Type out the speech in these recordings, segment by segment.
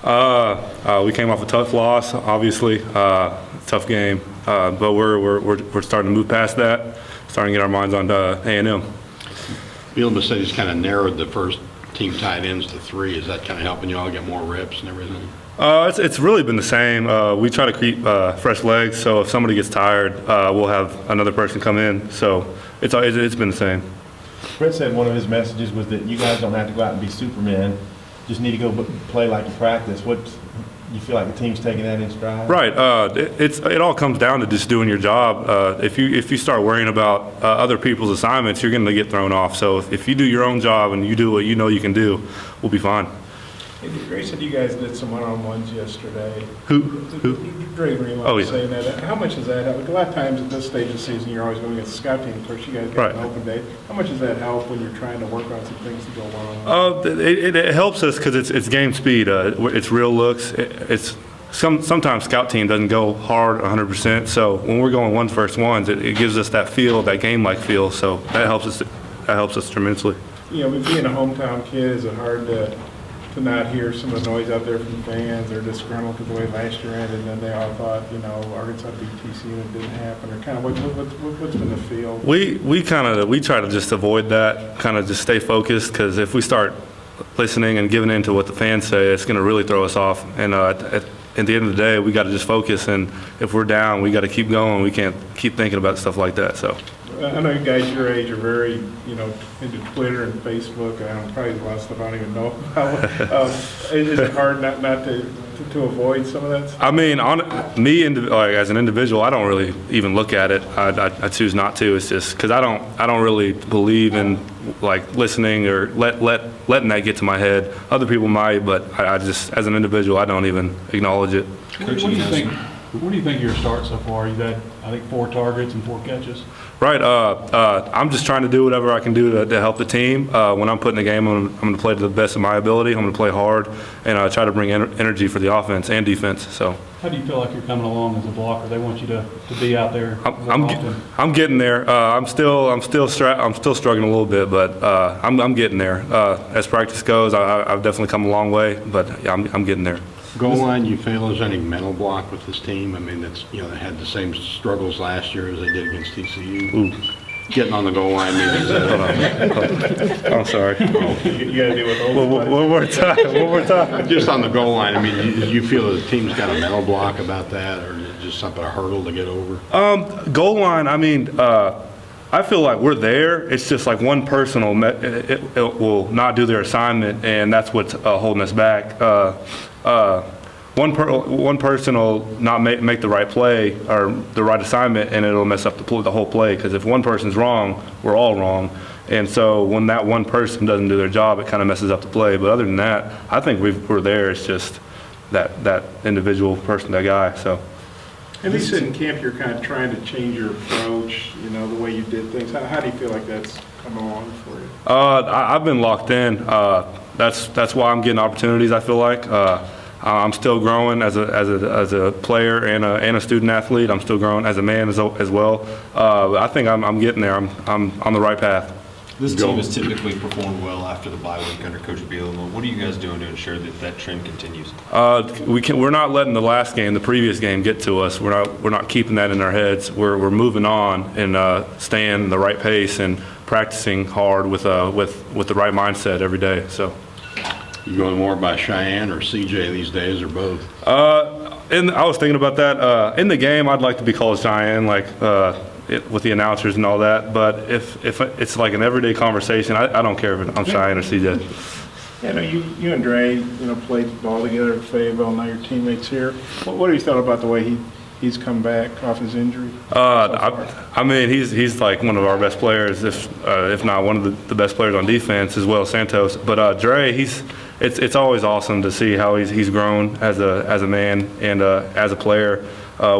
We came off a tough loss, obviously, tough game, but we're starting to move past that, starting to get our minds on A&M. Bielema said he's kind of narrowed the first team tight ends to 3. Is that kind of helping you all get more reps and everything? It's really been the same. We try to keep fresh legs, so if somebody gets tired, we'll have another person come in. So it's been the same. Brett said one of his messages was that you guys don't have to go out and be Superman, just need to go play like you practice. What you feel like the team's taking that in stride? Right. It all comes down to just doing your job. If you start worrying about other people's assignments, you're going to get thrown off. So if you do your own job and you do what you know you can do, we'll be fine. Hey, Dre said you guys did some one-on-ones yesterday. Who? Dre Greenlaw Oh, was yeah. saying that. How much does that help? A lot of times at this stage of the season, you're always going against the scout team. Of course, you guys got an open day. How much does that help when you're trying to work on some things to go one-on-one? It helps us because it's game speed. It's real looks. Sometimes scout team doesn't go hard 100%. So when we're going ones versus ones, it gives us that feel, that game-like feel. So that helps us tremendously. You know, being a hometown kid, is it hard to not hear some of the noise out there from fans? They're disgruntled because the way last year ended, and then they all thought, you know, Arkansas beat TCU and it didn't happen. Or kind of what's been the feel? We try to just avoid that, kind of just stay focused, because if we start listening and giving in to what the fans say, it's going to really throw us off. And at the end of the day, we got to just focus, and if we're down, we got to keep going. We can't keep thinking about stuff like that. So. I know you guys your age are very, you know, into Twitter and Facebook. Probably a lot of stuff I don't even know about. Is it hard not to avoid some of that stuff? I mean, as an individual, I don't really even look at it. I choose not to. It's just because I don't really believe in like listening or letting that get to my head. Other people might, but I just, as an individual, I don't even acknowledge it. What do you think? What do you think of your start so far? You've had, I think, 4 targets and 4 catches. Right. I'm just trying to do whatever I can do to help the team. When I'm putting the game, I'm going to play to the best of my ability. I'm going to play hard and try to bring energy for the offense and defense. So. How do you feel like you're coming along as a blocker? They want you to be out there. I'm getting there. I'm still struggling a little bit, but I'm getting there. As practice goes, I've definitely come a long way, but yeah, I'm getting there. Goal line, you feel there's any mental block with this team? I mean, that's, you know, they had the same struggles last year as they did against TCU. Ooh. Getting on the goal line, maybe. I'm sorry. You got to deal with those. One more time. Just on the goal line, I mean, do you feel the team's got a mental block about that, or is it just something, a hurdle to get over? Goal line, I mean, I feel like we're there. It's just like one person will not do their assignment, and that's what's holding us back. One person will not make the right play or the right assignment, and it'll mess up the whole play. Because if one person's wrong, we're all wrong. And so when that one person doesn't do their job, it kind of messes up the play. But other than that, I think we're there. It's just that individual person, that guy. So. At least in camp, you're kind of trying to change your approach, you know, the way you did things. How do you feel like that's come along for you? I've been locked in. That's why I'm getting opportunities. I feel like I'm still growing as a player and a student athlete. I'm still growing as a man as well. I think I'm getting there. I'm on the right path. This team has typically performed well after the bye week under Coach Bielema. What are you guys doing to ensure that trend continues? We're not letting the last game, the previous game, get to us. We're not keeping that in our heads. We're moving on and staying the right pace and practicing hard with the right mindset every day. So. You going more by Cheyenne or CJ these days, or both? And I was thinking about that. In the game, I'd like to be called Cheyenne, like with the announcers and all that. But if it's like an everyday conversation, I don't care if I'm Cheyenne or CJ. Yeah, no, you and Dre, you know, played ball together at Fayetteville. Now your teammates here. What do you thought about the way he's come back off his injury? I mean, he's like one of our best players, if not one of the best players on defense, as well as Santos. But Dre, it's always awesome to see how he's grown as a man and as a player.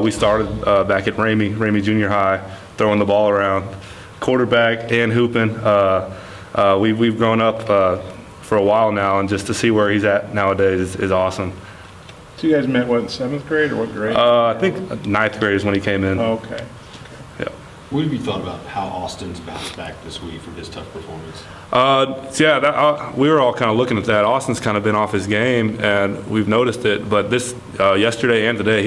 We started back at Ramey Junior High, throwing the ball around, quarterback and hooping. We've grown up for a while now, and just to see where he's at nowadays is awesome. So you guys met, what, in 7th grade or what grade? I think 9th grade is when he came in. Oh, okay. Yeah. What have you thought about how Austin's bounced back this week from his tough performance? We were all kind of looking at that. Austin's kind of been off his game, and we've noticed it. But this yesterday and today,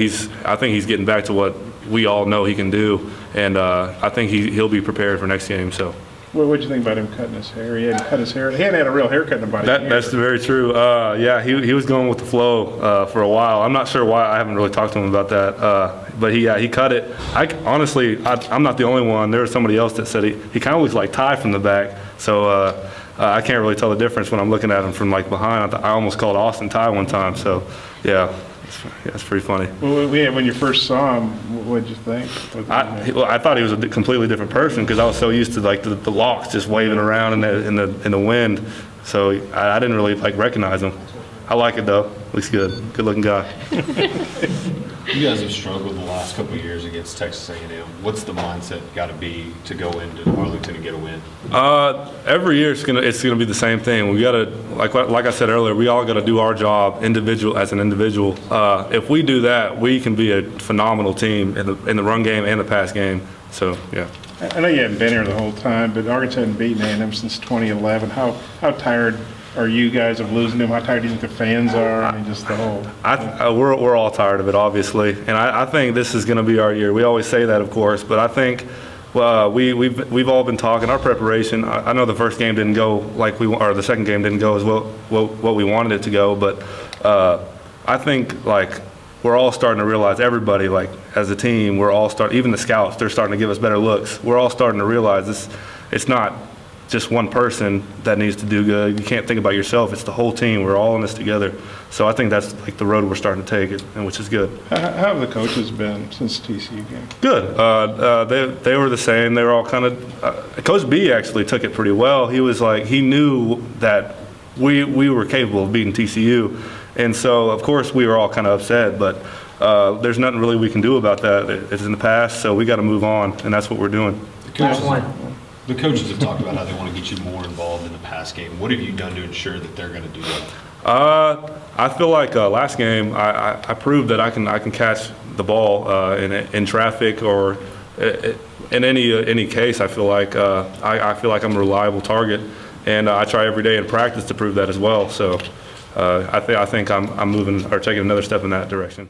I think he's getting back to what we all know he can do, and I think he'll be prepared for next game. So. What'd you think about him cutting his hair? He hadn't cut his hair. He hadn't had a real haircut in about a year. That's very true. Yeah, he was going with the flow for a while. I'm not sure why. I haven't really talked to him about that. But he cut it. I'm not the only one. There was somebody else that said he kind of looks like Ty from the back. So I can't really tell the difference when I'm looking at him from like behind. I almost called Austin Ty one time. So yeah. That's pretty funny. Well, when you first saw him, what did you think? I thought he was a completely different person because I was so used to like the locks just waving around in the wind. So I didn't really like recognize him. I like it though. Looks good. Good looking guy. You guys have struggled the last couple of years against Texas A&M. What's the mindset got to be to go into Arlington and get a win? Every year it's gonna be the same thing. We gotta like I said earlier, we all gotta do our job as an individual. If we do that, we can be a phenomenal team in the run game and the pass game. So yeah. I know you haven't been here the whole time, but Arkansas hadn't beaten A&M since 2011. How tired are you guys of losing them? How tired do you think the fans are? I mean, just the whole. We're all tired of it, obviously, and I think this is going to be our year. We always say that, of course, but I think we've all been talking. Our preparation. I know the first game didn't go or the second game didn't go as well what we wanted it to go, but I think like we're all starting to realize, everybody like as a team, even the scouts, they're starting to give us better looks. We're all starting to realize this. It's not just one person that needs to do good. You can't think about yourself. It's the whole team. We're all in this together. So I think that's like the road we're starting to take, and which is good. How have the coaches been since TCU game? Good. They were the same. They were all kind of. Coach B actually took it pretty well. He was like, he knew that we were capable of beating TCU, and so of course we were all kind of upset, but there's nothing really we can do about that. It's in the past, so we got to move on, and that's what we're doing. The coaches have talked about how they want to get you more involved in the pass game. What have you done to ensure that they're going to do that? I feel like last game I proved that I can catch the ball in traffic or in any case. I feel like I'm a reliable target, and I try every day in practice to prove that as well. So I think I'm moving or taking another step in that direction.